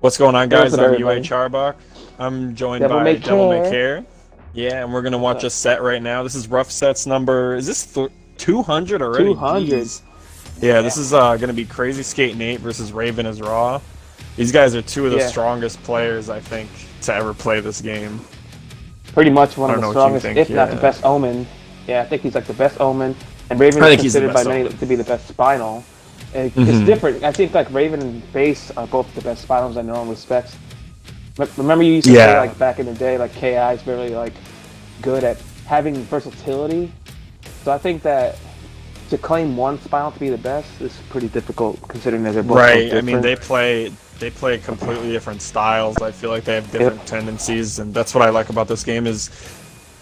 What's going on, guys? What's up, I'm UA everybody? Charbok. I'm joined by DevilMayCare. DevilMayCare. Yeah, and we're gonna watch a set right now. This is rough sets number. Is this 200 already? 200. Jeez. Yeah, this is gonna be CrazySkateNate versus Raven as Raw. These guys are two of the strongest players I think to ever play this game. Pretty much one of the strongest, think, if not the best Omen. Yeah, I think he's like the best Omen, and Raven is considered by many to be the best Spinal. It's different. I think like Raven and Base are both the best Spinals I know in respects. Remember you used to say like back in the day, like KI is very like good at having versatility. So I think that to claim one Spinal to be the best is pretty difficult considering that they're both so different. I mean they play completely different styles. I feel like they have different tendencies, and that's what I like about this game is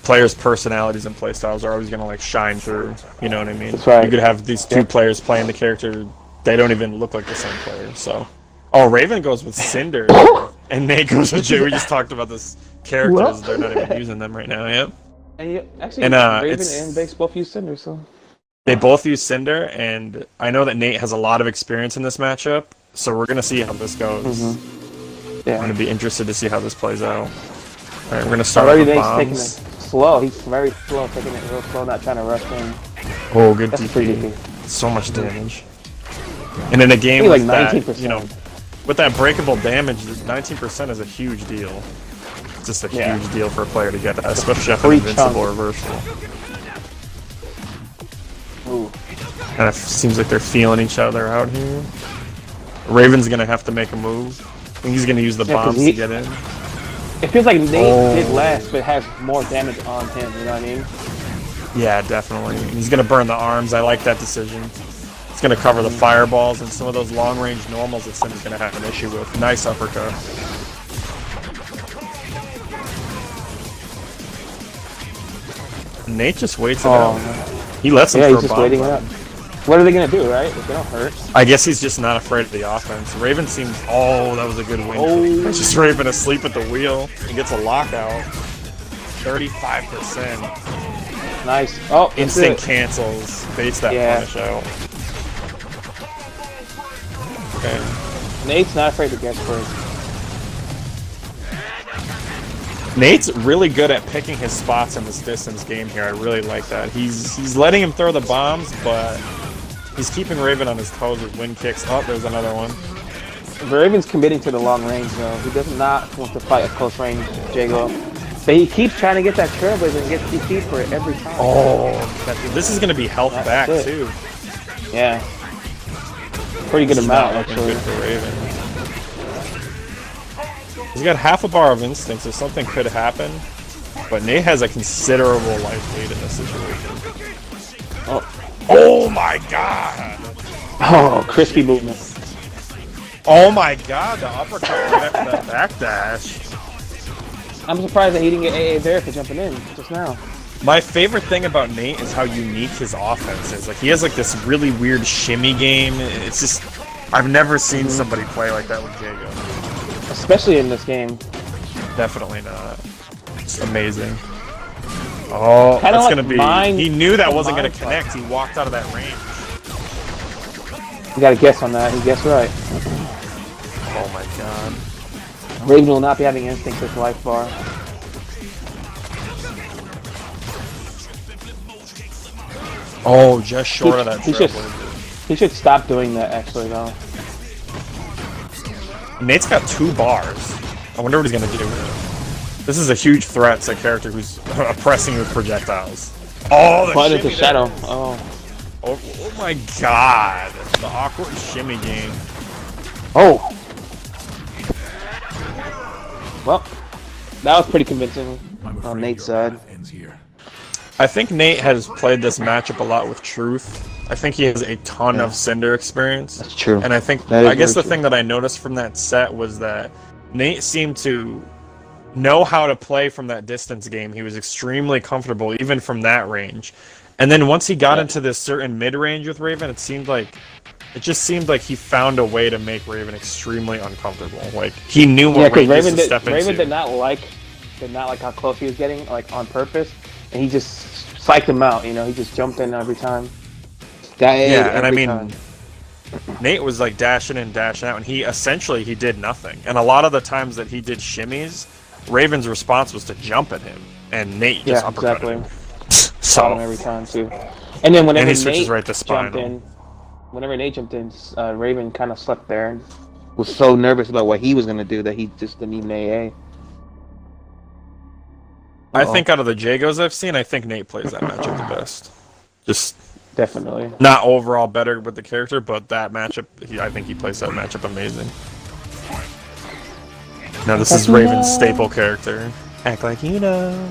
players' personalities and play styles are always gonna like shine through. You know what I mean? That's right. You could have these two players playing the character, they don't even look like the same player. So, oh, Raven goes with Cinder, and Nate goes with Jay. We just talked about this characters; they're not even using them right now. Yep. And actually, Raven and Base both use Cinder, so they both use Cinder, and I know that Nate has a lot of experience in this matchup. So we're gonna see how this goes. Yeah. I'm gonna be interested to see how this plays out. All right, we're gonna start with bombs. Taking it slow. He's very slow, taking it real slow, not trying to rush in. Oh, good That's DP. So much damage. And in a game like that, you know, with that breakable damage, 19% is a huge deal. It's just a huge deal for a player to get that, especially after invincible reversal. Ooh. Kind of seems like they're feeling each other out here. Raven's gonna have to make a move. I think he's gonna use the bombs to get in. It feels like Nate did last, but has more damage on him, you know what I mean? Yeah, definitely. He's gonna burn the arms. I like that decision. It's gonna cover the fireballs and some of those long-range normals that Sim's gonna have an issue with. Nice uppercut. Nate just waits it out. He lets him throw he's just waiting it out. What are they gonna do, right? If they don't hurt. I guess he's just not afraid of the offense. Raven seems. Oh, that was a good win. Just Raven asleep at the wheel. He gets a lockout. 35%. Nice. Oh, instant cancels. Baits that punish out. Okay. Nate's not afraid to get first. Nate's really good at picking his spots in this distance game here. I really like that. He's letting him throw the bombs, but he's keeping Raven on his toes with wind kicks. Oh, there's another one. Raven's committing to the long range, though. He does not want to fight a close range Jago. But he keeps trying to get that trailblazer and gets DP for it every time. Oh, this is going to be health back, too. Yeah. Pretty good amount, actually. Good for Raven. He's got half a bar of instinct, so something could happen. But Nate has a considerable life lead in this situation. Oh my god! Oh, crispy movement. Oh my god, the uppercut right after that backdash. I'm surprised that he didn't get AA there for jumping in just now. My favorite thing about Nate is how unique his offense is. Like, he has like this really weird shimmy game. It's just, I've never seen somebody play like that with Jago. Especially in this game. Definitely not. It's amazing. Oh, that's like gonna be. He knew that wasn't gonna connect. He walked out of that range. You got a guess on that. He guessed right. Oh my god. Raven will not be having instinct this life bar. Oh, just short of that he should stop doing that, actually, though. Nate's got 2 bars. I wonder what he's gonna do. This is a huge threat to a character who's oppressing with projectiles. Oh, the shadow. Oh my god. The awkward shimmy game. Oh. Well, that was pretty convincing on Nate's side. I think Nate has played this matchup a lot with Truth. I think he has a ton of Cinder experience. That's true. And I guess the thing that I noticed from that set was that Nate seemed to know how to play from that distance game. He was extremely comfortable even from that range. And then once he got into this certain mid-range with Raven, it just seemed like he found a way to make Raven extremely uncomfortable. Like, he knew what ranges to step into. Raven did not like how close he was getting, like, on purpose, and he just psyched him out, you know, he just jumped in every time. And I mean, Nate was like dashing in, dashing out, and he did nothing. And a lot of the times that he did shimmies, Raven's response was to jump at him, and Nate just uppercutted him. So every time too. And then whenever he switches Nate right to spinal. jumped in, Raven kind of slept there and was so nervous about what he was gonna do that he just didn't even AA. I think out of the Jagos I've seen, I think Nate plays that matchup the best. Just definitely not overall better with the character, but that matchup, I think he plays that matchup amazing. Now this is Raven's staple character. Act like you know.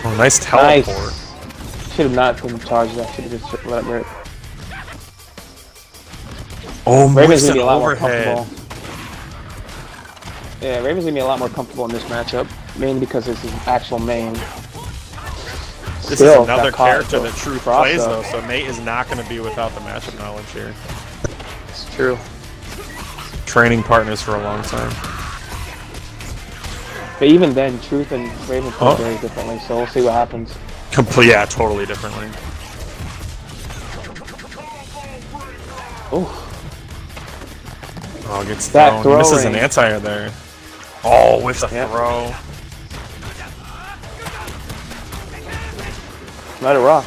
Oh, nice teleport. Nice. Should have not been charged. That should have just let it rip. Oh, Raven's gonna be a lot more overhead. comfortable. Yeah, Raven's gonna be a lot more comfortable in this matchup, mainly because it's his actual main. This is another character that Truth plays though, so Nate is not going to be without the matchup knowledge here. It's true. Training partners for a long time. But even then, Truth and Raven play very differently, so we'll see what happens. Yeah, totally differently. Oh, gets that thrown. Misses an anti-air there. Oh, with a throw. Let it rock.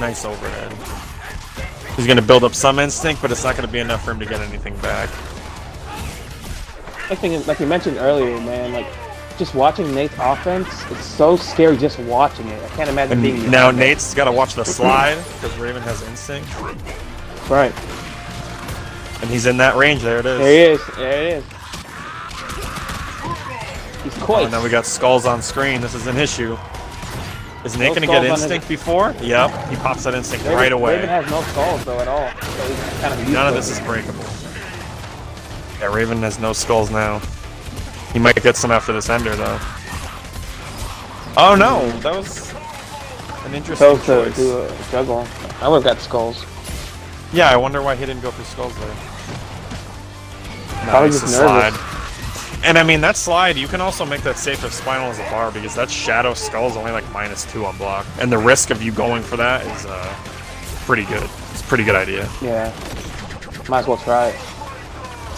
Nice overhead. He's going to build up some instinct, but it's not going to be enough for him to get anything back. I think, like you mentioned earlier, man, like, just watching Nate's offense, it's so scary just watching it. I can't imagine being... Now Nate's got to watch the slide, because Raven has instinct. Right. And he's in that range. There it is. There he is. There it is. He's quite. Oh, now we got skulls on screen. This is an issue. Is Nate going to get instinct before? Yep. He pops that instinct right away. Raven has no skulls, though, at all. So he's kind of none of this is breakable. Yeah, Raven has no skulls now. He might get some after this ender, though. Oh, no. That was an interesting choice. To do a juggle. I would have got skulls. Yeah, I wonder why he didn't go for skulls there. Probably just nervous. Slide. And I mean, that slide, you can also make that safe if spinal is a bar, because that shadow skull is only like -2 on block. And the risk of you going for that is pretty good. It's a pretty good idea. Yeah. Might as well try it.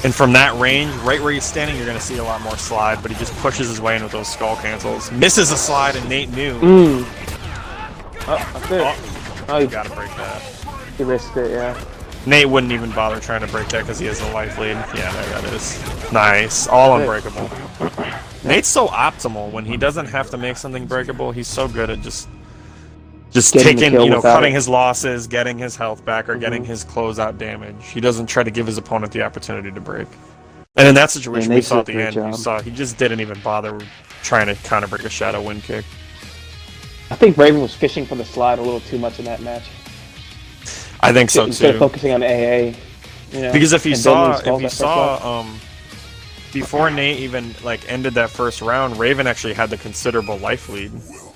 And from that range, right where he's standing, you're going to see a lot more slide, but he just pushes his way in with those skull cancels. Misses a slide, and Nate knew. Oh, that's it. Oh, you got to break that. He risked it, yeah. Nate wouldn't even bother trying to break that because he has a life lead. Yeah, there that is. Nice. All unbreakable. Nate's so optimal. When he doesn't have to make something breakable, he's so good at just taking, cutting his losses, getting his health back, or getting his closeout damage. He doesn't try to give his opponent the opportunity to break. And in that situation, we saw at the end, you saw he just didn't even bother trying to counter break a shadow wind kick. I think Raven was fishing for the slide a little too much in that match. I think so too. Instead of focusing on AA, because if you saw, before Nate even ended that first round, Raven actually had the considerable life lead,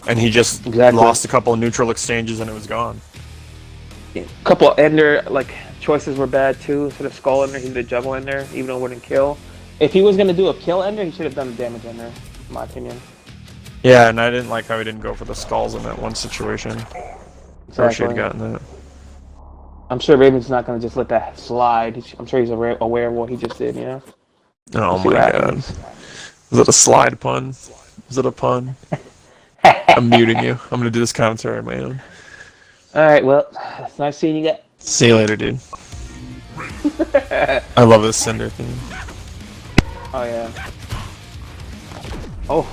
and he just lost a couple of neutral exchanges and it was gone. A couple of ender choices were bad too. Instead of skull ender, he did a juggle ender, even though it wouldn't kill. If he was gonna do a kill ender, he should have done a damage ender, in my opinion. Yeah, and I didn't like how he didn't go for the skulls in that one situation. Exactly. I wish he had gotten that. I'm sure Raven's not going to just let that slide. I'm sure he's aware of what he just did, Oh my god. Is it a slide pun? Is it a pun? I'm muting you. I'm going to do this commentary on my own. Alright, well, it's nice seeing you guys. See you later, dude. I love this Cinder theme. Oh, yeah. Oh.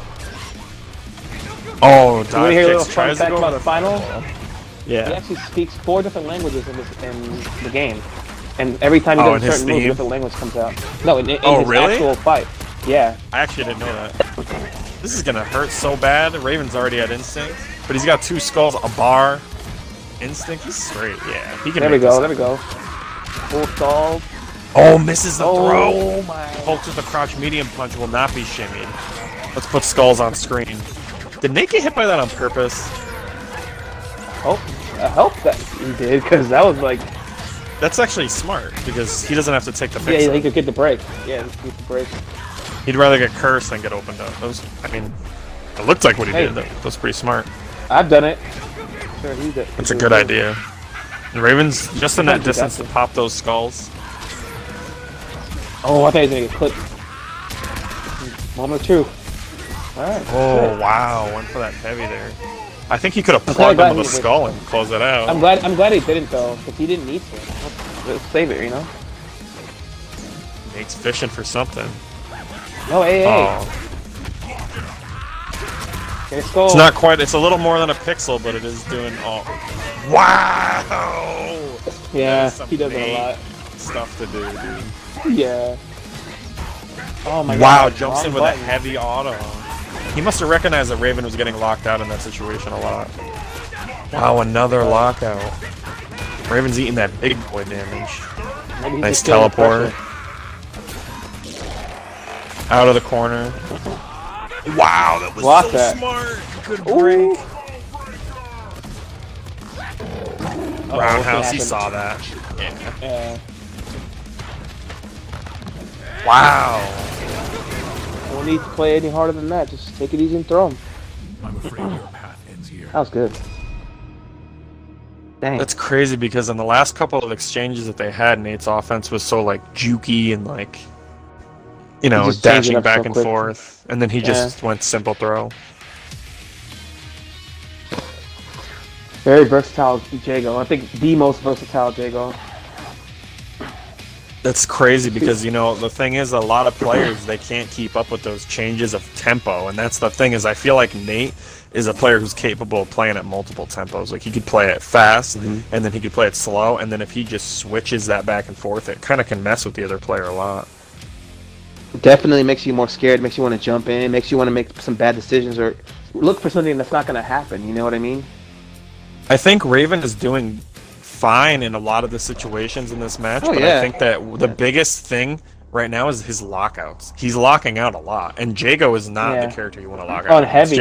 Oh, dive kicks. Hear a little fun fact about Final? Yeah. He actually speaks 4 different languages in the game. And every time he does a certain move, a different language comes out. No, in his actual fight. Yeah. I actually didn't know that. This is going to hurt so bad. Raven's already at instinct. But he's got 2 skulls, a bar, instinct. He's straight. Yeah. He can there we go. Full stall. Oh, misses the throw. Oh, my. Pokes with the crouch medium punch will not be shimmied. Let's put skulls on screen. Did Nate get hit by that on purpose? I hope that he did, because that was That's actually smart, because he doesn't have to take the fix. Yeah, he could get the break. Yeah, he could get the break. He'd rather get cursed than get opened up. It looked like what he did. That was pretty smart. I've done it. Sure, That's a good idea. And Raven's just in that distance to pop those skulls. Oh, I thought he was gonna get clipped. Moment of truth. Alright. Oh, wow. Went for that heavy there. I think he could have plugged him with a skull and closed it out. I'm glad he didn't, though, because he didn't need to. Let's save it, you know? Nate's fishing for something. No, hey. Oh. Okay, skull. It's not quite, it's a little more than a pixel, but it is doing all... Wow! Yeah, he does it a lot. Stuff to do, dude. Yeah. Oh my god. Wow, jumps in with a heavy auto. He must have recognized that Raven was getting locked out in that situation a lot. Wow, another lockout. Raven's eating that big boy damage. Nice teleport. Out of the corner. Wow, that was so smart. Good break. Roundhouse, he saw that. Yeah. Wow. Don't need to play any harder than that. Just take it easy and throw him. I'm afraid your path ends here. That was good. Dang. That's crazy because in the last couple of exchanges that they had, Nate's offense was so like jukey and like, you know, dashing back and forth, and then he just went simple throw. Very versatile Jago. I think the most versatile Jago. That's crazy because, you know, the thing is a lot of players, they can't keep up with those changes of tempo, and that's the thing is I feel like Nate is a player who's capable of playing at multiple tempos. Like he could play it fast, and then he could play it slow, and then if he just switches that back and forth, it kind of can mess with the other player a lot. Definitely makes you more scared, makes you want to jump in, makes you want to make some bad decisions or look for something that's not going to happen, you know what I mean? I think Raven is doing fine in a lot of the situations in this match, but I think that the biggest thing right now is his lockouts. He's locking out a lot, and Jago is not the character you want to lock out. On heavy,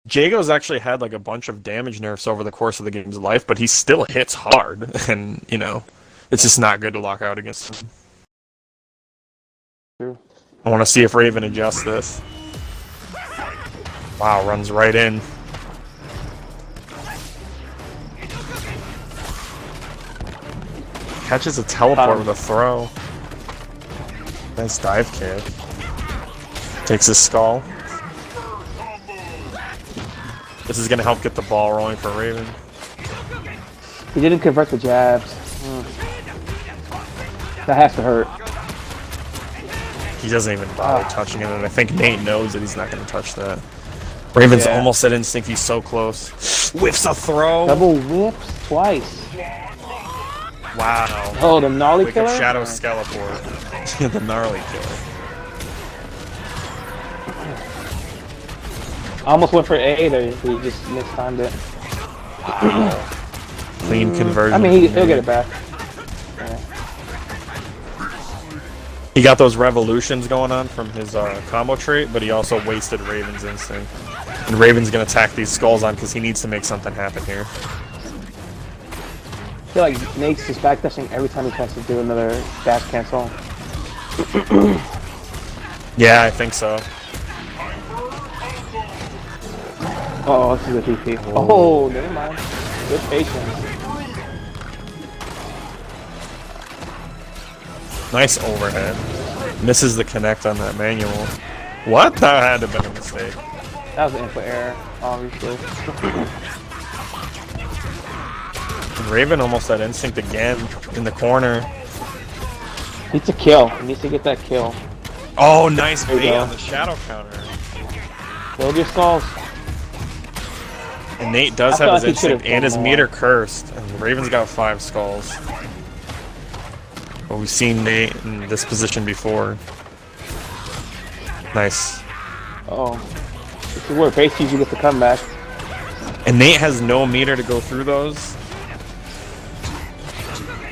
Jago's actually had like a bunch of damage nerfs over the course of the game's life, but he still hits hard, and you know, it's just not good to lock out against him. True. I want to see if Raven adjusts this. Wow, runs right in. Catches a teleport with a throw. Nice dive kick. Takes his skull. This is going to help get the ball rolling for Raven. He didn't convert the jabs. That has to hurt. He doesn't even bother touching it, and I think Nate knows that he's not going to touch that. Raven's almost at instinct. He's so close. Whiffs a throw. Double whips twice. Wow. Oh, the gnarly killer? Shadow Skeleport. The gnarly killer. I almost went for A there, but he just mistimed it. Wow. Clean conversion. I mean, he'll get it back. Yeah. He got those revolutions going on from his combo trait, but he also wasted Raven's instinct. And Raven's going to attack these skulls on because he needs to make something happen here. I feel like Nate's just backdashing every time he tries to do another dash cancel. Yeah, I think so. Oh, this is a DP. Oh, never mind. Good patience. Nice overhead. Misses the connect on that manual. What? That had to have been a mistake. That was an input error, obviously. Raven almost had instinct again in the corner. Needs to kill. He needs to get that kill. Oh, nice bait on the shadow counter. Build your skulls. And Nate does have his instinct and his meter cursed. And Raven's got 5 skulls. But we've seen Nate in this position before. Nice. Oh. This is where base usually gets the comeback. And Nate has no meter to go through those.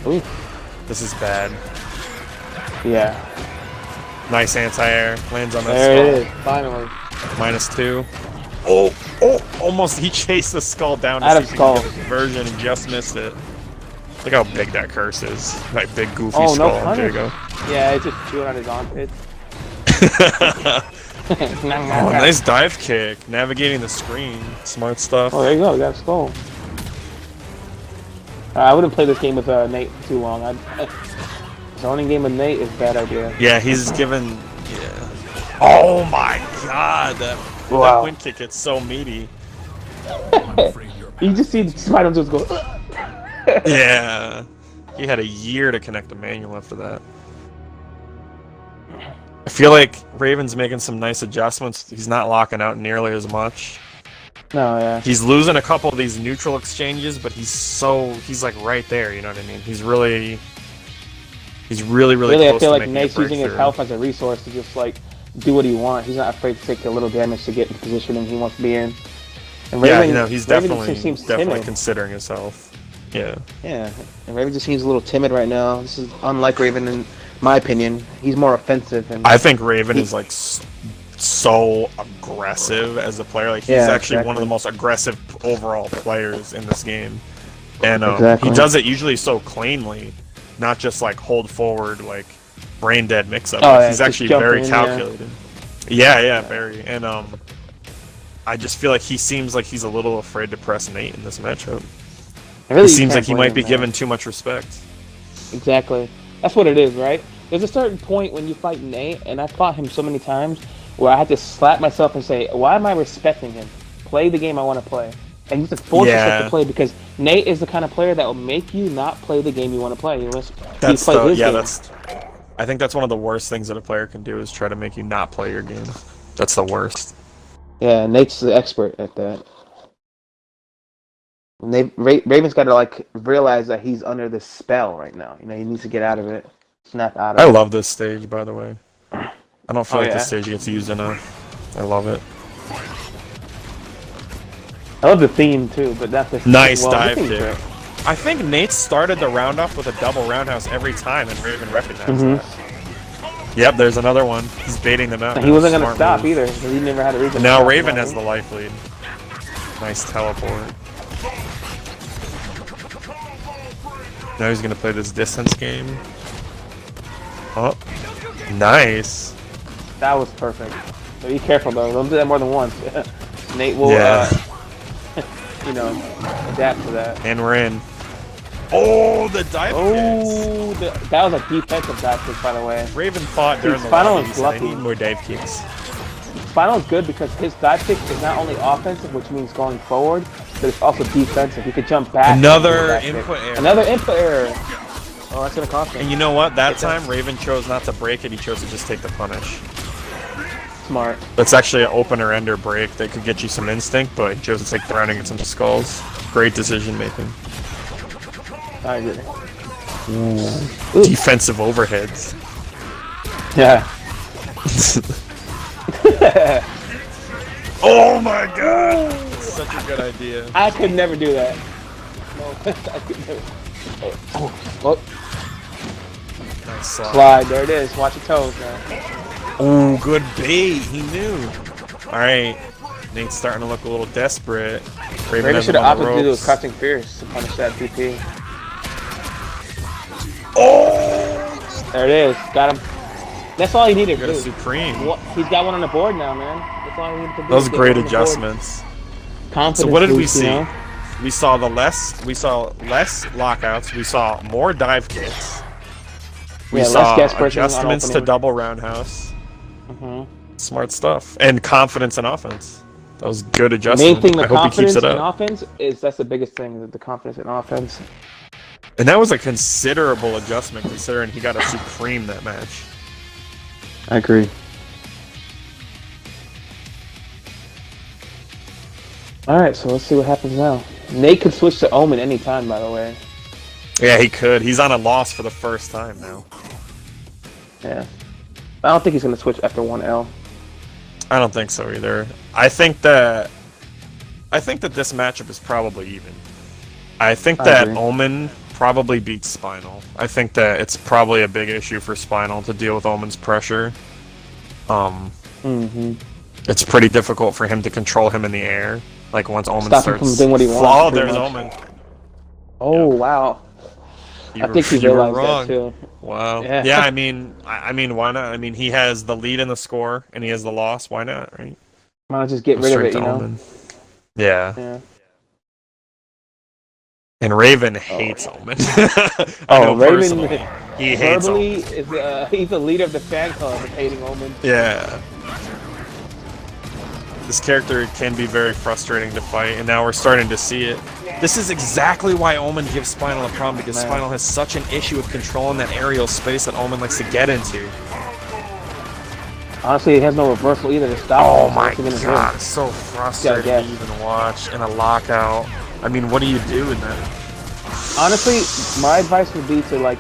Ooh. This is bad. Yeah. Nice anti-air. Lands on that skull. There it is, finally. -2. Oh, almost he chased the skull down to see if he could get the conversion and just missed it. Look how big that curse is. That big goofy skull on Jago. Yeah, it's just chewing on his armpits. Oh, nice dive kick. Navigating the screen. Smart stuff. Oh, there you go. That's cool. I wouldn't play this game with Nate too long. Zoning game with Nate is a bad idea. Yeah, he's given... Yeah. Oh my god! That wind kick, it's so meaty. You just see the Spider just go... Yeah. He had a year to connect the manual after that. I feel like Raven's making some nice adjustments. He's not locking out nearly as much. No, yeah. He's losing a couple of these neutral exchanges, but he's like right there, you know what I mean? He's really close I feel to like Nate's using his health as a resource to just like do what he wants. He's not afraid to take a little damage to get in the position he wants to be in. And Raven, he's Raven definitely considering his health. Yeah. Yeah, and Raven just seems a little timid right now. This is unlike Raven in my opinion. He's more offensive. And I think Raven is like so aggressive as a player. Like he's actually one of the most aggressive overall players in this game, and he does it usually so cleanly, not just like hold forward like brain dead mix up. He's actually very calculated. Yeah, very. And I just feel like he seems like he's a little afraid to press Nate in this matchup. It seems like he might be given too much respect. Exactly. That's what it is, right? There's a certain point when you fight Nate, and I fought him so many times, where I had to slap myself and say, why am I respecting him? Play the game I want to play. And you have to force yourself to play, because Nate is the kind of player that will make you not play the game you want to play. I think that's one of the worst things that a player can do is try to make you not play your game. That's the worst. Yeah, Nate's the expert at that. Raven's got to like realize that he's under this spell right now. You know, he needs to get out of it. Snap out of it. I love this stage, by the way. I don't feel like this stage gets used enough. I love it. I love the theme too, but that's the nice dive kick. I think Nate started the round off with a double roundhouse every time, and Raven recognized that. Yep, there's another one. He's baiting them out. He wasn't going to stop either, because he never had a reason. And now Raven has the life lead. Nice teleport. Now he's going to play this distance game. Oh, nice. That was perfect. So be careful though. Don't do that more than once. Nate will, you know, adapt to that. And we're in. Oh, the dive kicks. That was a defensive dive kick, by the way. Raven fought during the lobby. I need more dive kicks. Spinal is good because his dive kick is not only offensive, which means going forward, but it's also defensive. He could jump back. Another input error. Another input error. Oh, that's gonna cost him. And you know what? That time, Raven chose not to break it. He chose to just take the punish. Smart. That's actually an opener ender break that could get you some instinct, but he chose to take the rounding and some skulls. Great decision making. I agree. Defensive overheads. Yeah. Oh my god! Such a good idea. I could never do that. No, I could never. Oh. Nice slide. There it is. Watch your toes now. Oh, good bait. He knew. Alright. Nate's starting to look a little desperate. Raven should have opted to do those crouching fierce to punish that DP. Oh! There it is. Got him. That's all he needed to do. Supreme. He's got one on the board now, man. That's all he needed to do. Those great adjustments. Confidence. So what did we see? You know? We saw less lockouts. We saw more dive kicks. We saw adjustments to double roundhouse. Smart stuff. And confidence in offense. That was good adjustment. Main thing, I hope he keeps it up. Offense is that's the biggest thing, is the confidence in offense. And that was a considerable adjustment considering he got a Supreme that match. I agree. Alright, so let's see what happens now. Nate could switch to Omen anytime, by the way. Yeah, he could. He's on a loss for the first time now. Yeah. I don't think he's going to switch after 1L. I don't think so either. I think that this matchup is probably even. I think that Omen probably beats Spinal. I think that it's probably a big issue for Spinal to deal with Omen's pressure. It's pretty difficult for him to control him in the air. Like once Omen starts him from doing what he wants. Oh, there's Omen. Oh, wow. I think he realized that too. Wow. Yeah, I mean, why not? I mean, he has the lead in the score, and he has the loss. Why not, right? Why not just get rid of it, you know? Yeah. And Raven hates Omen. Raven, he hates verbally Omen. He's the leader of the fan club of hating Omen. Yeah. This character can be very frustrating to fight, and now we're starting to see it. This is exactly why Omen gives Spinal a problem, because Spinal has such an issue with controlling that aerial space that Omen likes to get into. Honestly, he has no reversal either to stop him. Oh my god, it's so frustrating to even watch in a lockout. I mean, what do you do in that? Honestly, my advice would be to, like,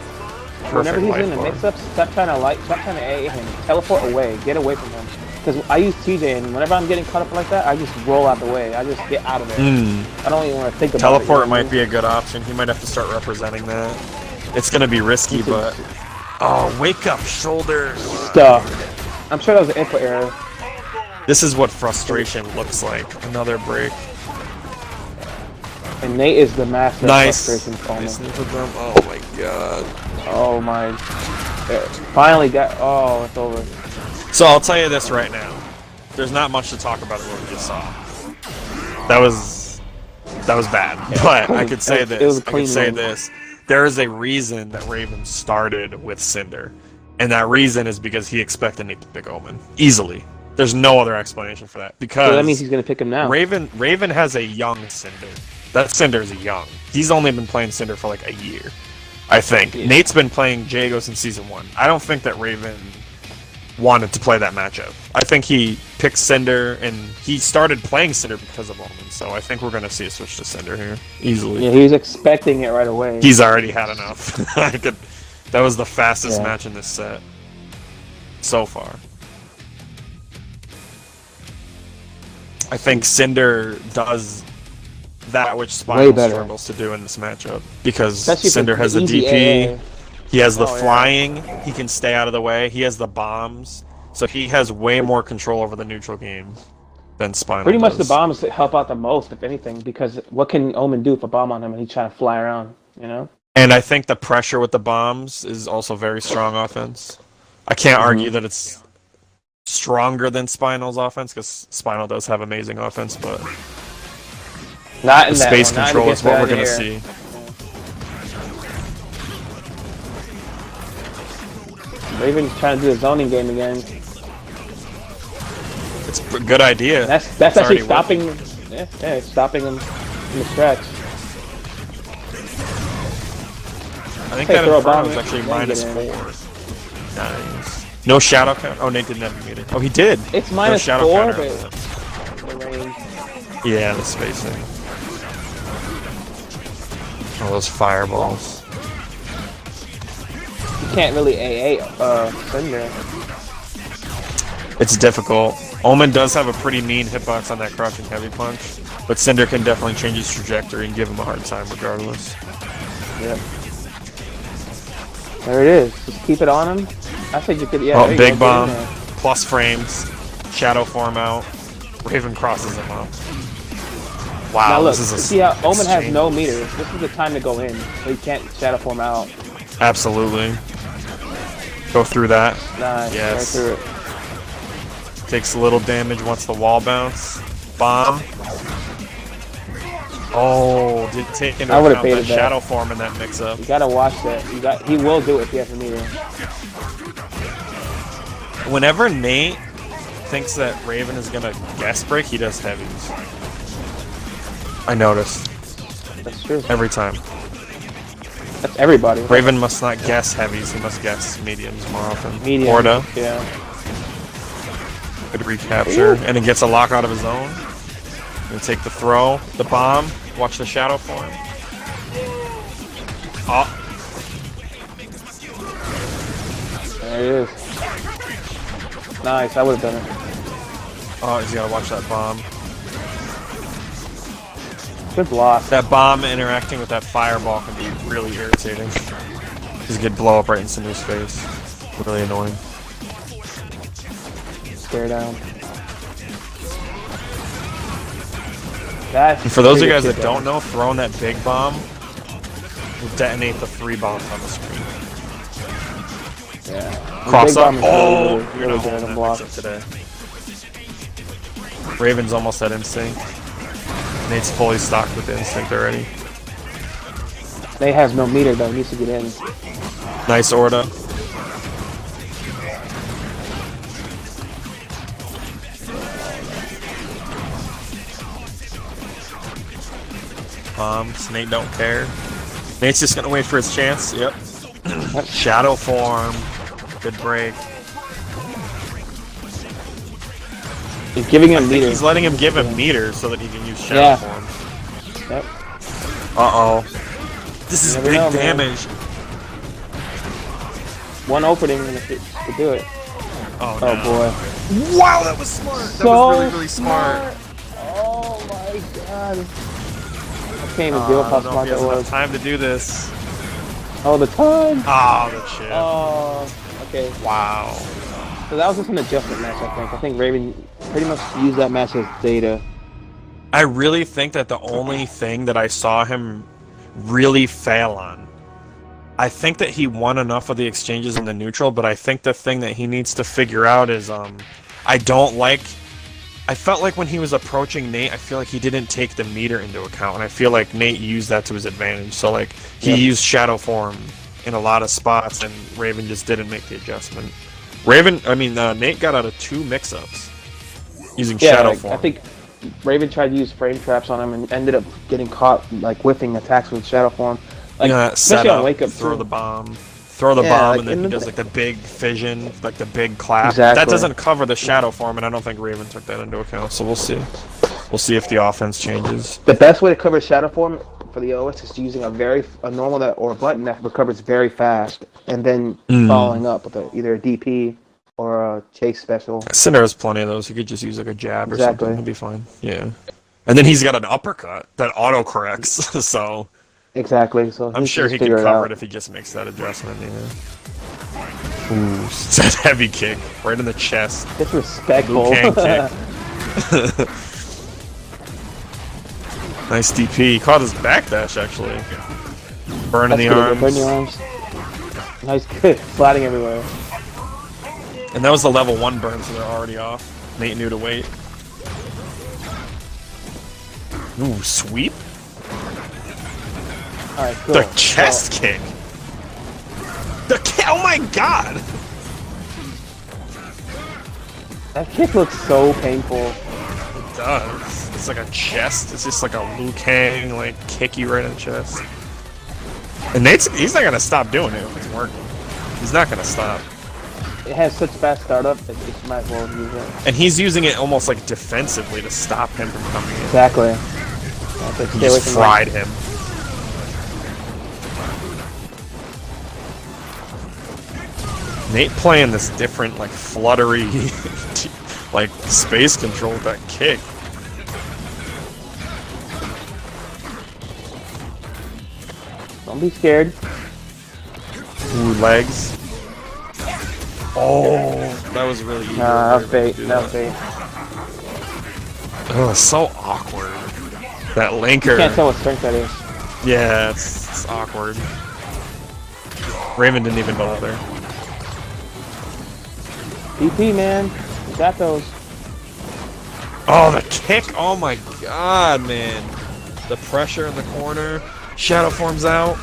whenever he's in the mix-up, stop trying to AA him, teleport away, get away from him. Because I use TJ, and whenever I'm getting caught up like that, I just roll out the way. I just get out of there. I don't even want to think about it. Teleport might be a good option. He might have to start representing that. It's going to be risky, but... Oh, wake up, shoulder! Stuck. I'm sure that was an input error. This is what frustration looks like. Another break. And Nate is the master of frustration. Nice for them. Oh my god. Oh my... Finally got... Oh, it's over. So I'll tell you this right now. There's not much to talk about what we just saw. That was bad. But I could say this. There is a reason that Raven started with Cinder. And that reason is because he expected Nate to pick Omen. Easily. There's no other explanation for that. Because that means he's going to pick him now. Raven has a young Cinder. That Cinder is young. He's only been playing Cinder for like a year, I think. Yeah. Nate's been playing Jago since Season 1. I don't think that Raven wanted to play that matchup. I think he picked Cinder, and he started playing Cinder because of Omen, so I think we're going to see a switch to Cinder here, easily. Yeah, he was expecting it right away. He's already had enough. That was the fastest match in this set so far. I think Cinder does that which Spinal struggles to do in this matchup, because Cinder has the DP, he has the flying, he can stay out of the way, he has the bombs, so he has way more control over the neutral game than Spinal Pretty much the bombs help out the most, if anything, because what can Omen do if a bomb on him and he's trying to fly around, you know? And I think the pressure with the bombs is also very strong offense. I can't argue that it's stronger than Spinal's offense, because Spinal does have amazing offense, but not in the space control is what we're going to see. Raven's trying to do a zoning game again. It's a good idea. That's actually stopping. It's stopping him in the stretch. I think that Inferno is actually -4. Nice. No shadow count. Oh, Nate didn't have a meter. Oh, he did. It's -4, but the range. Yeah, the spacing. Oh, those fireballs. You can't really AA Cinder. It's difficult. Omen does have a pretty mean hitbox on that crouching heavy punch, but Cinder can definitely change his trajectory and give him a hard time regardless. Yep. There it is. Just keep it on him. I think you could. Yeah. Oh, big bomb. Plus frames. Shadow form out. Raven crosses him up. Wow. Now look, this is a see how Omen has no meter. This is the time to go in, so he can't shadow form out. Absolutely. Go through that. Nice. Yes. Right through it. Takes a little damage once the wall bounce. Bomb. Oh, did take into account that shadow form in that mix-up. You gotta watch that. He will do it if he has a meter. Whenever Nate thinks that Raven is gonna guest break, he does heavies. I noticed. That's true. Every time. That's everybody. Raven must not guess heavies, he must guess mediums more often. Medium. Orda. Yeah. Good recapture. Ooh. And it gets a lock out of his own. Gonna take the throw, the bomb, watch the shadow form. Oh. There it is. Nice, I would have done it. Oh, he's gotta watch that bomb. Good block. That bomb interacting with that fireball can be really irritating. Just get blow up right in Cinder's face. Really annoying. Stare down. And for those of you guys that don't know, throwing that big bomb We'll detonate the 3 bombs on the screen. Yeah. Cross up. Oh! Really, You're really not good holding at that block. mix-up today. Raven's almost at instinct. Nate's fully stocked with instinct already. Nate has no meter though, he needs to get in. Nice order. Nate don't care. Nate's just gonna wait for his chance. Yep. Shadow form. Good break. He's giving him meter. He's letting him give him meter so that he can use shadow form. Yep. Uh-oh. This is big damage. One opening to do it. Oh, no. Boy. Wow, that was smart. That was really, really smart. Oh my god. I can't even deal with how smart that was. Time to do this. Oh, the time. Oh, the chip. Oh, okay. Wow. So that was just an adjustment match, I think. I think Raven pretty much used that match as data. I really think that the only thing that I saw him really fail on, I think that he won enough of the exchanges in the neutral, but I think the thing that he needs to figure out is, I felt like when he was approaching Nate, I feel like he didn't take the meter into account, and I feel like Nate used that to his advantage. So, like, he used shadow form in a lot of spots, and Raven just didn't make the adjustment. Nate got out of 2 mix-ups using shadow form. I think Raven tried to use frame traps on him and ended up getting caught, like, whiffing attacks with shadow form. Like, especially on wake up, throw the bomb, and then he does like the big fission, like the big clap. Exactly. That doesn't cover the shadow form, and I don't think Raven took that into account. So we'll see. We'll see if the offense changes. The best way to cover shadow form for the OS is using a normal or a button that recovers very fast, and then following up with either a DP or a chase special. Cinder has plenty of those. You could just use like a jab or something. It'd be fine. Yeah. And then he's got an uppercut that auto corrects. So. Exactly. So I'm sure he can cover it if he just makes that adjustment. Yeah. Ooh, that heavy kick right in the chest. Disrespectful. Liu Kang kick. Nice DP. He caught his backdash actually. Burning the arms. Burn the arms. Nice kick. Sliding everywhere. And that was the level 1 burn, so they're already off. Nate knew to wait. Ooh, sweep. Alright, cool. The chest kick. Oh my god! That kick looks so painful. It does. It's like a chest. It's just like a Liu Kang, like, kick you right in the chest. And he's not gonna stop doing it if it's working. He's not gonna stop. It has such fast startup that you might as well use it. And he's using it almost like defensively to stop him from coming in. Exactly. He just fried him. Nate playing this different, like, fluttery, like, space control with that kick. Don't be scared. Ooh, legs. Oh, that was really easy. Nah, that was bait. That was bait. Oh, so awkward. That linker. You can't tell what strength that is. Yeah, it's awkward. Raven didn't even bother. DP, man. You got those. Oh, the kick! Oh my god, man. The pressure in the corner. Shadow forms out.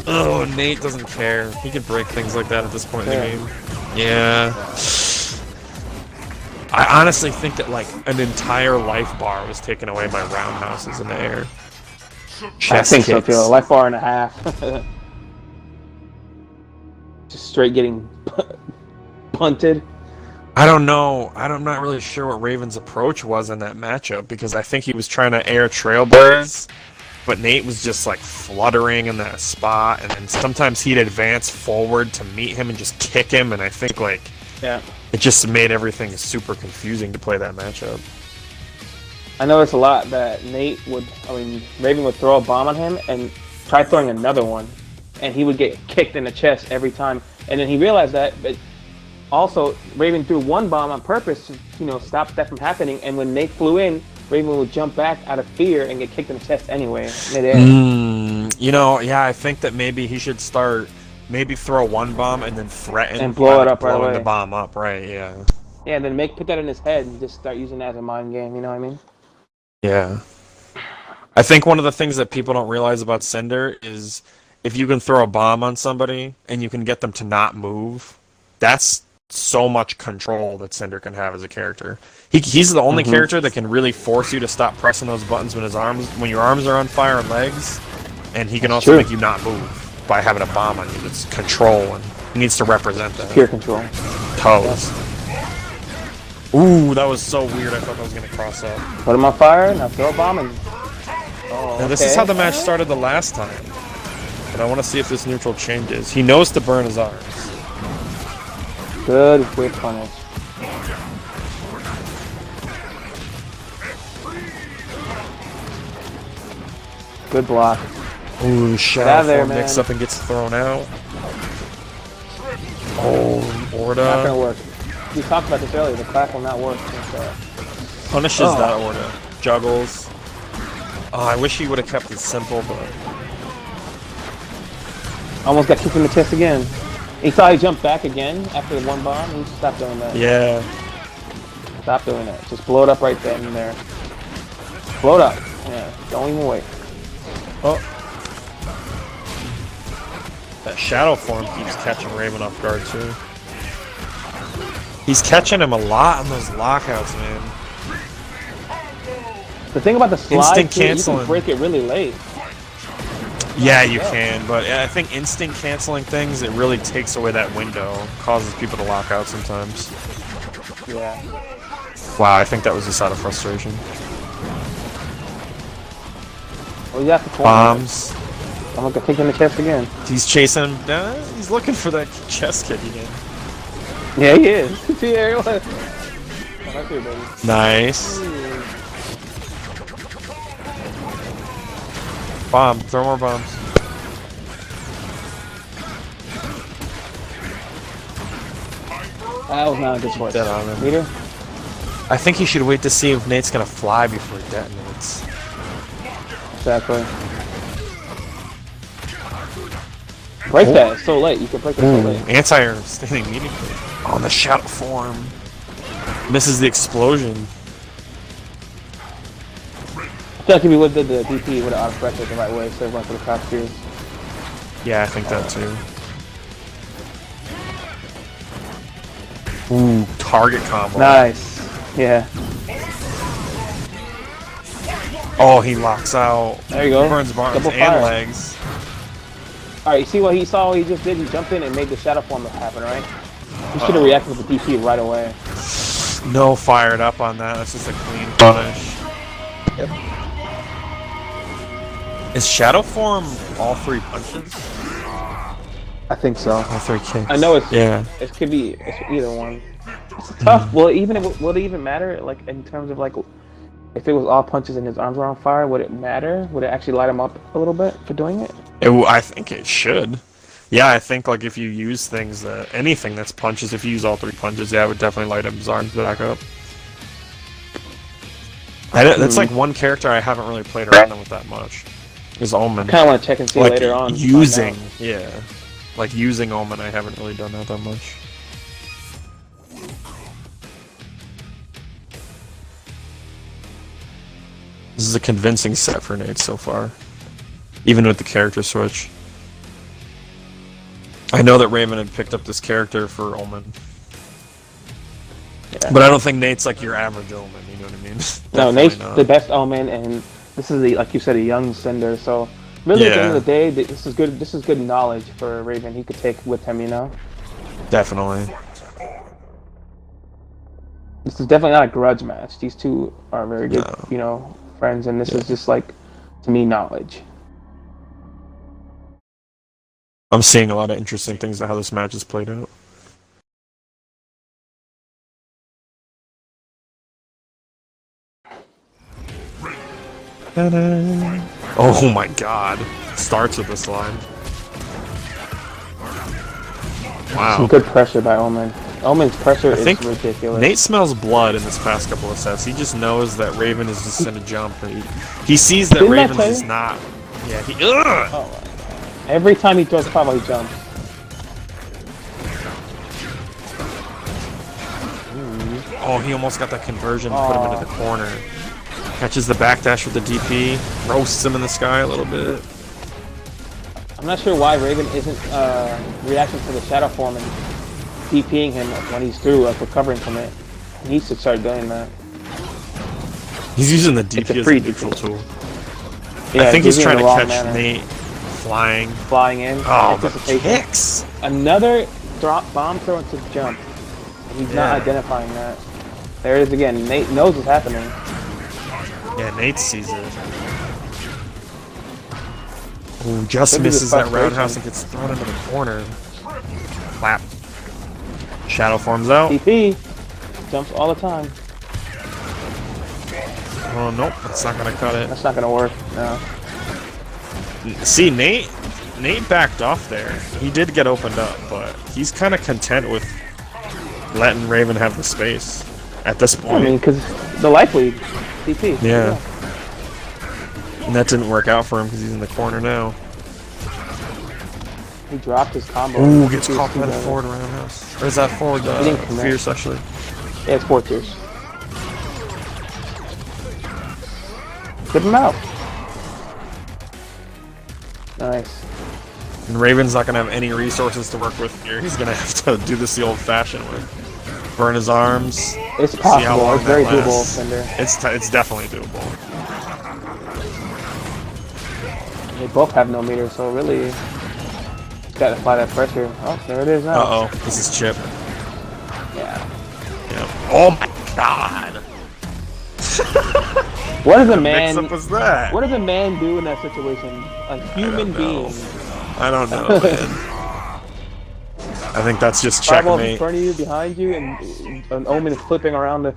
Oh, Nate doesn't care. He can break things like that at this point in the game. Yeah. I honestly think that, like, an entire life bar was taken away by roundhouses in the air. Chest I think kicks. so, too. A life bar and a half. Just straight getting punted. I don't know. I'm not really sure what Raven's approach was in that matchup, because I think he was trying to air trailblazers, but Nate was just like fluttering in that spot, and then sometimes he'd advance forward to meet him and just kick him, and I think like it just made everything super confusing to play that matchup. I noticed a lot that Raven would throw a bomb on him and try throwing another one, and he would get kicked in the chest every time, and then he realized that, but also Raven threw one bomb on purpose to, stop that from happening, and when Nate flew in, Raven would jump back out of fear and get kicked in the chest anyway, midair. You know, yeah, I think that maybe he should start, maybe throw one bomb and then threaten and blow it up right blowing away. the bomb up, right? Yeah. Yeah, and then put that in his head and just start using it as a mind game. You know what I mean? Yeah. I think one of the things that people don't realize about Cinder is if you can throw a bomb on somebody and you can get them to not move, that's so much control that Cinder can have as a character. He's the only character that can really force you to stop pressing those buttons when your arms are on fire and legs, and he can also make you not move by having a bomb on you. That's control, and he needs to represent that. Pure control. Toes. Ooh, that was so weird. I thought I was gonna cross up. Put him on fire, now throw a bomb and... Oh, now, this is how the match started the last time. But I want to see if this neutral changes. He knows to burn his arms. Good whip punish. Good block. Ooh, shadow mix up and gets thrown out. Oh, Orda. Not gonna work. We talked about this earlier. The clap will not work. Punishes that Orda. Juggles. Oh, I wish he would have kept it simple, but... Almost got kicked in the chest again. He thought he jumped back again after the one bomb. He stopped doing that. Yeah. Stop doing that. Just blow it up right then and there. Blow it up. Yeah. Don't even wait. Oh. That shadow form keeps catching Raven off guard too. He's catching him a lot on those lockouts, man. The thing about the slide, instant too, canceling. you can break it really late. Yeah, you can, but I think instant canceling things, it really takes away that window. Causes people to lock out sometimes. Yeah. Wow, I think that was just out of frustration. Well, you have to bombs. I'm gonna kick in the chest again. He's chasing him down. He's looking for that chest kick again. Yeah, he is. Yeah, nice. Bomb. Throw more bombs. That was not a good choice. Dead on him. Meter? I think he should wait to see if Nate's gonna fly before he detonates. Exactly. Break that. It's so late. You can break it so late. Anti-air standing immediately. On the shadow form. Misses the explosion. I feel like if he would have did the DP, he would have auto-corrected the right way instead of went for the crouch spears. Yeah, I think that too. Ooh, target combo. Nice. Yeah. Oh, he locks out. There you go. Burns arms Double and fire. legs. Alright, you see what he saw? What he just did? He jumped in and made the shadow form happen, right? He should have reacted with the DP right away. No fired up on that. That's just a clean punish. Yep. Is shadow form all three punches? I think so. All three kicks. I know it's It's either one. It's tough. Will it even matter? Like in terms of like, if it was all punches and his arms were on fire, would it matter? Would it actually light him up a little bit for doing it? I think it should. Yeah, I think like if you use things that anything that's punches, if you use all three punches, yeah, it would definitely light his arms back up. That's like one character I haven't really played around with that much. Is Omen. I kind of want to check and see like later on. Using Omen, I haven't really done that much. This is a convincing set for Nate so far, even with the character switch. I know that Raven had picked up this character for Omen. Yeah. But I don't think Nate's like your average Omen, you know what I mean? No, Nate's the best Omen, and this is like you said, a young Cinder. So really, at the end of the day, this is good. This is good knowledge for Raven. He could take with him, you know. Definitely. This is definitely not a grudge match. These two are very good, you know, friends, and this is just like, to me, knowledge. I'm seeing a lot of interesting things about how this match is played out. Ta-da. Oh my god. Starts with this line. Wow. Some good pressure by Omen. Omen's pressure is ridiculous. Nate smells blood in this past couple of sets. He just knows that Raven is just going to jump. And he sees that Raven's just not Yeah, he. Ugh! Oh, every time he throws fireball, he jumps. Oh, he almost got that conversion to put him into the corner. Catches the backdash with the DP, roasts him in the sky a little bit. I'm not sure why Raven isn't reacting to the shadow form and DPing him when he's through, like recovering from it. He needs to start doing that. He's using the DP as a neutral tool. Yeah, I think he's trying to catch manner. Nate flying. Flying in. Oh, the kicks! Another bomb throw into jump. And he's not identifying that. There it is again. Nate knows what's happening. Yeah, Nate sees it. Ooh, just misses that roundhouse and gets thrown into the corner. Clap. Shadow forms out. TP. Jumps all the time. Oh, nope. That's not going to cut it. That's not going to work. No. See, Nate backed off there. He did get opened up, but he's kind of content with letting Raven have the space at this point. I mean, because the life lead. TP. Yeah. And that didn't work out for him because he's in the corner now. He dropped his combo. Ooh, gets caught by the forward roundhouse. Or is that forward fierce, actually? Yeah, it's 4 tiers. Flip him out. Nice. And Raven's not going to have any resources to work with here. He's going to have to do this the old-fashioned way. Burn his arms. It's possible. It's very doable, Fender. It's definitely doable. They both have no meter, so really, he's got to apply that pressure. Oh, there it is now. Uh-oh. This is Chip. Yeah. Oh my god! What does a man? What was that? What does a man do in that situation? A human being. I don't know, man. I think that's just Fireball's checkmate. in front of you, behind you, and an Omen is flipping around the.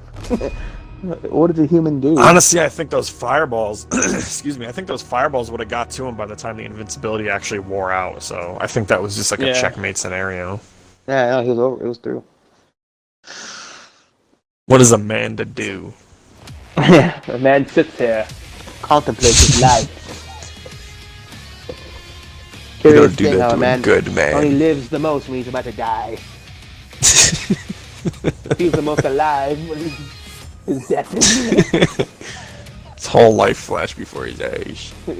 What does a human do? Honestly, I think those fireballs, excuse me, I think those fireballs would have got to him by the time the invincibility actually wore out. So I think that was just like a checkmate scenario. Yeah, no, he was over. It was through. What is a man to do? A man sits there, contemplates his life. You don't do that to a good man. Only lives the most when he's about to die. He's the most alive when his death is. His whole life flashed before his eyes. You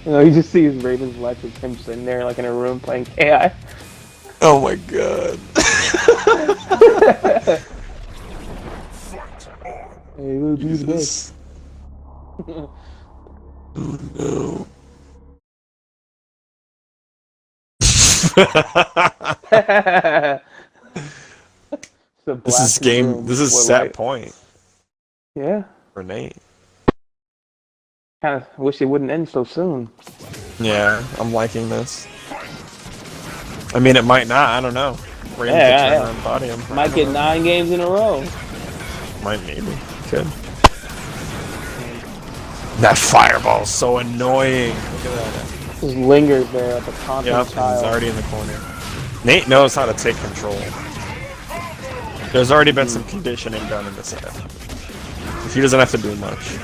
know, you just see his Raven's life with him sitting there like in a room playing AI. Oh my god. Hey, we'll do this. Oh no. This is game. This is set point. Yeah. For Nate. Kind of wish it wouldn't end so soon. Yeah, I'm liking this. I mean, it might not. I don't know. Raven could turn around and body him. Might get 9 games in a row. Might maybe. Could. That fireball's so annoying. Look at that. Just lingers there at the constant child. He's already in the corner. Nate knows how to take control. There's already been some conditioning done in this set. He doesn't have to do much.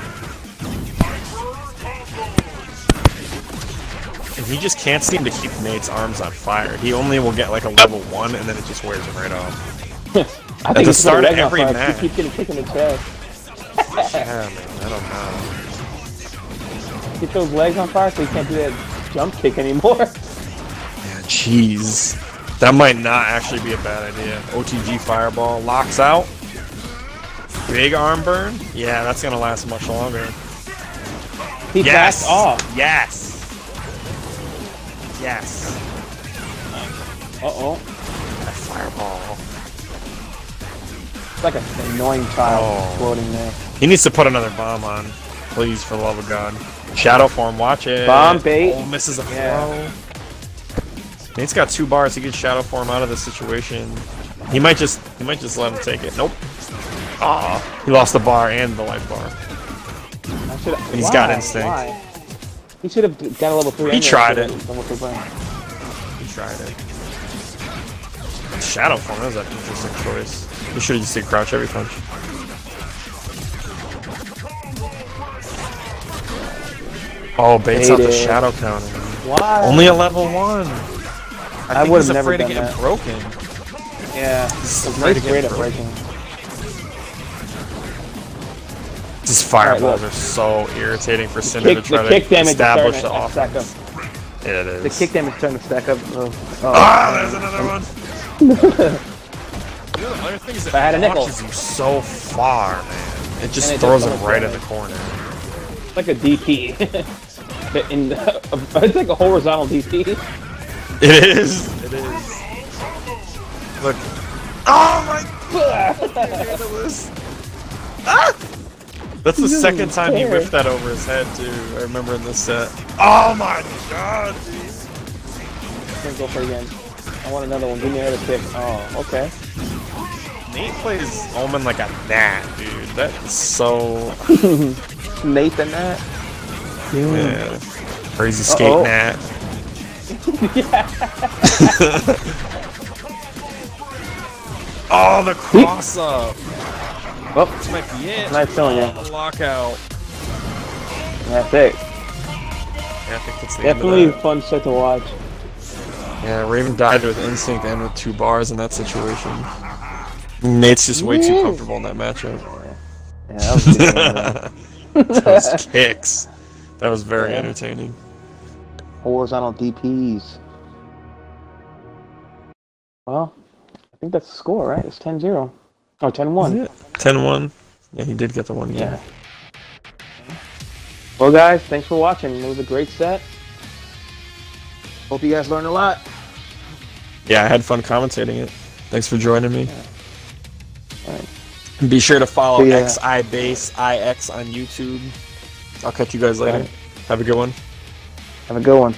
And he just can't seem to keep Nate's arms on fire. He only will get like a level 1 and then it just wears him right off. I think at the start of every match. He keeps getting kicked in the chest. Yeah, man, I don't know. Get those legs on fire so he can't do that jump kick anymore. Yeah, jeez. That might not actually be a bad idea. OTG fireball locks out. Big arm burn. Yeah, that's gonna last much longer. He backed off. Yes. Yes. Uh-oh. That fireball. It's like an annoying child floating there. He needs to put another bomb on. Please, for the love of God. Shadow form, watch it. Bomb bait. Oh, misses a throw. Nate's got 2 bars. He can shadow form out of this situation. He might just let him take it. Nope. Ah, he lost the bar and the life bar. He's got instinct. Why? He should have got a level 3. He tried it. He tried it. Shadow form, that was an interesting choice. He should have just did crouch every punch. Oh, baits out the Baited. shadow counter. Why? Only a level 1. I think would he's have never afraid of done getting that. broken. Yeah, He's it's afraid of great getting at broken. breaking. These fireballs look. are so irritating for Cinder to try The to kick damage is establish starting the to stack offense. up. It is. The kick damage is starting to stack up. There's another one. The other thing is I had a it nickel. launches you so far, man. It just And it throws does him so right much in the corner. It's like a DP. It's like a horizontal DP. It is. It is. Look. Oh my Ah! That's the second time he whiffed that over his head, too. I remember in this set. Oh my god, jeez. I'm gonna go for it again. I want another one. Give me another kick. Oh, okay. Nate plays Omen like a gnat, dude. That is so... Nathan that. Yeah. Crazy skate gnat. Oh, the cross up. Oh, This might be it. nice killing you. The lockout. That's it. Yeah, I think that's the Definitely end of a fun set to watch. that. Yeah, Raven died with instinct and with 2 bars in that situation. Nate's just way too comfortable in that matchup. Yeah, that was good. Those kicks. That was very entertaining. Horizontal DPs. Well, I think that's the score, right? It's 10-0. Oh, 10-1. 10-1. Yeah, he did get the 1 game. Yeah. Well, guys, thanks for watching. It was a great set. Hope you guys learned a lot. Yeah, I had fun commentating it. Thanks for joining me. Yeah. All right. Be sure to follow Yeah. XIBaseIX on YouTube. I'll catch you guys later. Right. Have a good one. Have a good one.